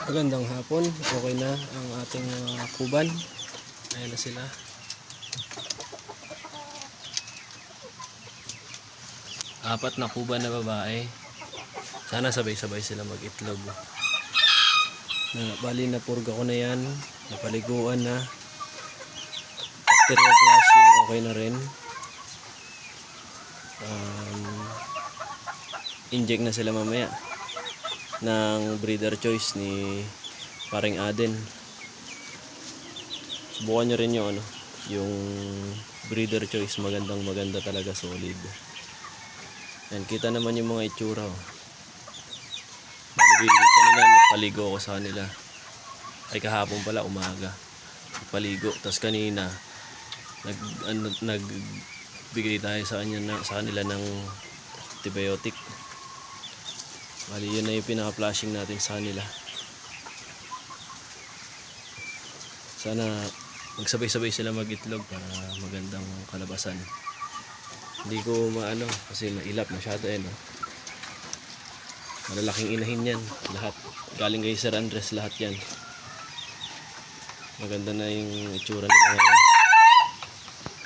Magandang hapon, okay na ang ating mga kuban. Ayan na sila. Apat na kuban na babae. Sana sabay-sabay sila mag-itlog. Bali na purga ko na yan. Napaliguan na. Bacterial flushing, okay na rin. Inject na sila mamaya ng breeder choice ni paring Aden. Subukan nyo rin yung breeder choice. Maganda talaga, solid. Yan, kita naman yung mga itsura. Kanina nagpaligo ako sa kanila. Ay, kahapon pala, umaga. Nagpaligo. Tapos kanina nagbigay tayo sa kanila ng antibiotic. Bali, yun na yung pinaka-flushing natin sa kanila. Sana magsabay-sabay sila mag-itlog para magandang kalabasan. Hindi ko kasi mailap masyado no? Malalaking inahin yan lahat. Galing kay Sir Andres lahat yan. Maganda na yung itsura nila ngayon.